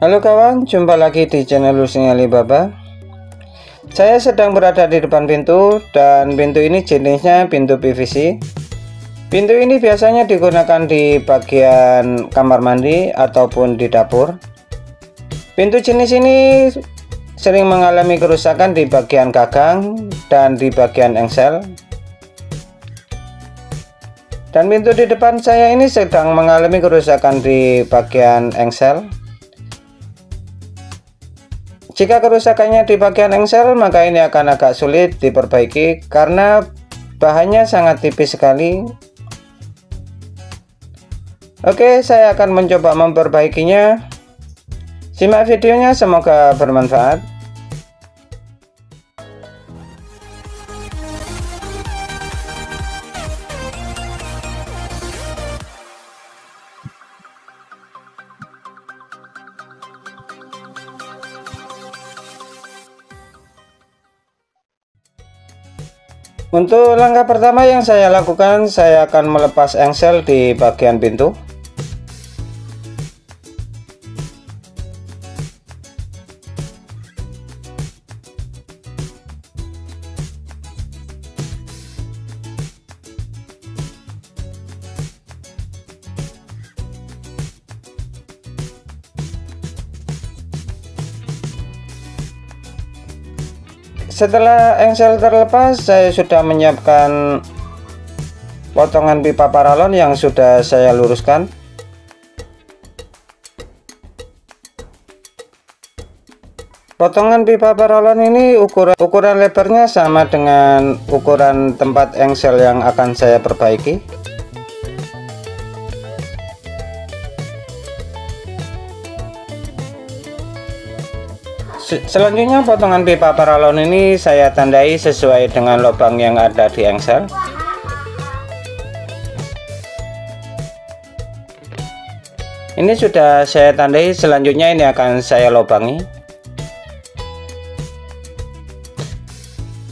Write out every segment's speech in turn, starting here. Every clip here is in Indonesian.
Halo kawan, jumpa lagi di channel Lucy Alibaba. Saya sedang berada di depan pintu dan pintu ini jenisnya pintu PVC. Pintu ini biasanya digunakan di bagian kamar mandi ataupun di dapur. Pintu jenis ini sering mengalami kerusakan di bagian gagang dan di bagian engsel. Dan pintu di depan saya ini sedang mengalami kerusakan di bagian engsel. Jika kerusakannya di bagian engsel, maka ini akan agak sulit diperbaiki karena bahannya sangat tipis sekali. Oke, saya akan mencoba memperbaikinya. Simak videonya, semoga bermanfaat. Untuk langkah pertama yang saya lakukan, saya akan melepas engsel di bagian pintu. Setelah engsel terlepas, saya sudah menyiapkan potongan pipa paralon yang sudah saya luruskan. Potongan pipa paralon ini ukuran lebarnya sama dengan ukuran tempat engsel yang akan saya perbaiki. Selanjutnya potongan pipa paralon ini saya tandai sesuai dengan lubang yang ada di engsel. Ini sudah saya tandai, selanjutnya ini akan saya lubangi.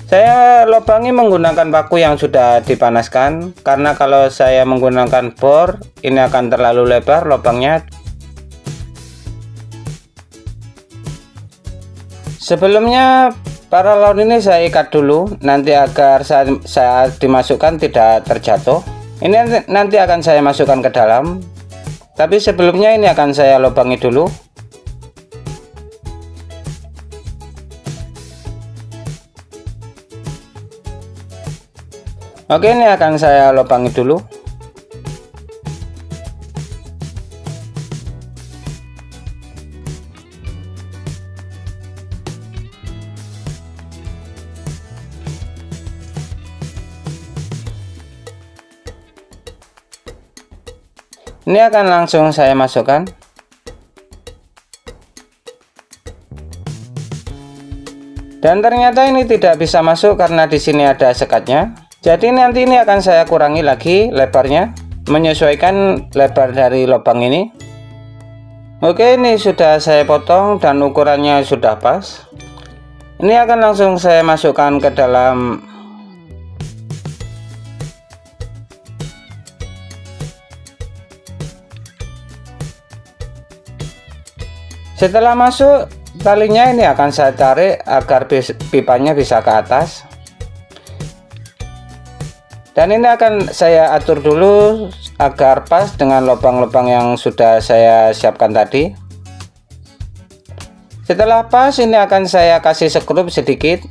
Saya lubangi menggunakan paku yang sudah dipanaskan, karena kalau saya menggunakan bor ini akan terlalu lebar lubangnya. Sebelumnya paralon ini saya ikat dulu, nanti agar saat dimasukkan tidak terjatuh. Ini nanti akan saya masukkan ke dalam, tapi sebelumnya ini akan saya lubangi dulu. Oke, ini akan saya lubangi dulu. Ini akan langsung saya masukkan. Dan ternyata ini tidak bisa masuk karena di sini ada sekatnya. Jadi nanti ini akan saya kurangi lagi lebarnya, menyesuaikan lebar dari lubang ini. Oke, ini sudah saya potong dan ukurannya sudah pas. Ini akan langsung saya masukkan ke dalam. Setelah masuk, talinya ini akan saya tarik agar pipanya bisa ke atas. Dan ini akan saya atur dulu agar pas dengan lubang-lubang yang sudah saya siapkan tadi. Setelah pas, ini akan saya kasih sekrup sedikit,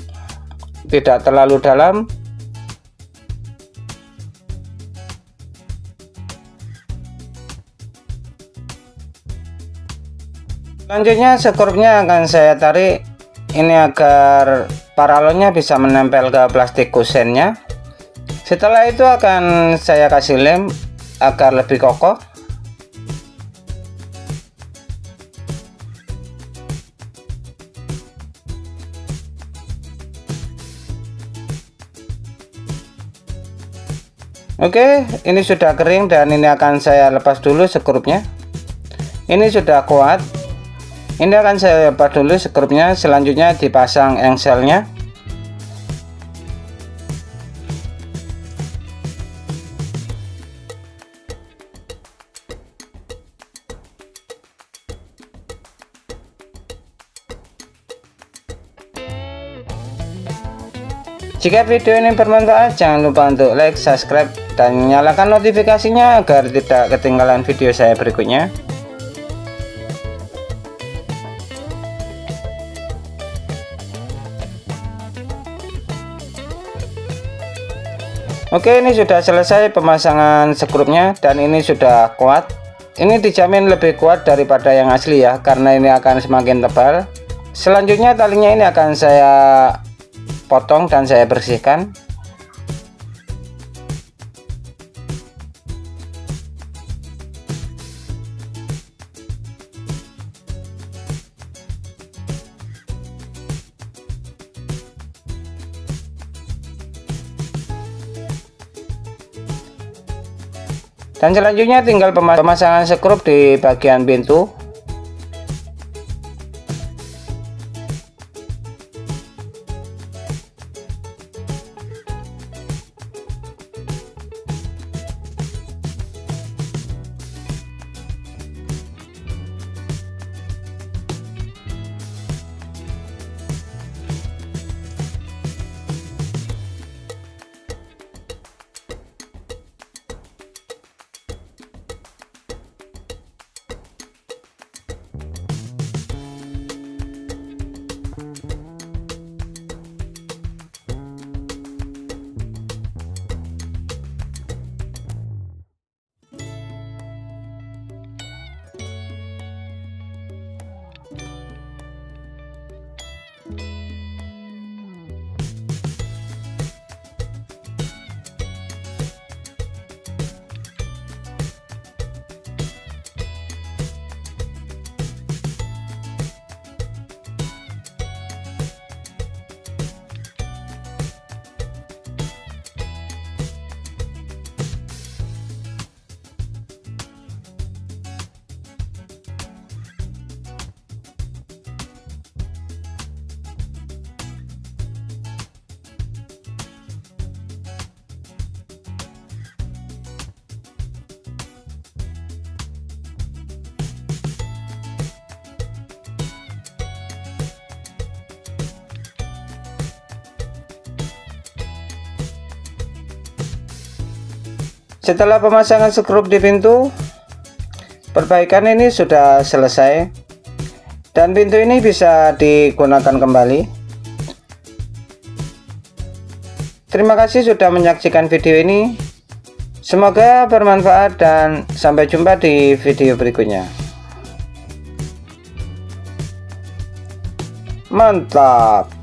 tidak terlalu dalam. Selanjutnya sekrupnya akan saya tarik ini agar paralonnya bisa menempel ke plastik kusennya. Setelah itu akan saya kasih lem agar lebih kokoh. Oke, ini sudah kering dan ini akan saya lepas dulu sekrupnya. Ini sudah kuat. Ini akan saya lepas dulu sekrupnya, selanjutnya dipasang engselnya. Jika video ini bermanfaat, jangan lupa untuk like, subscribe, dan nyalakan notifikasinya agar tidak ketinggalan video saya berikutnya. Oke, ini sudah selesai pemasangan skrupnya dan ini sudah kuat. Ini dijamin lebih kuat daripada yang asli ya, karena ini akan semakin tebal. Selanjutnya talinya ini akan saya potong dan saya bersihkan. Dan selanjutnya tinggal pemasangan skrup di bagian pintu. Setelah pemasangan skrup di pintu, perbaikan ini sudah selesai dan pintu ini bisa digunakan kembali. Terima kasih sudah menyaksikan video ini. Semoga bermanfaat dan sampai jumpa di video berikutnya. Mantap.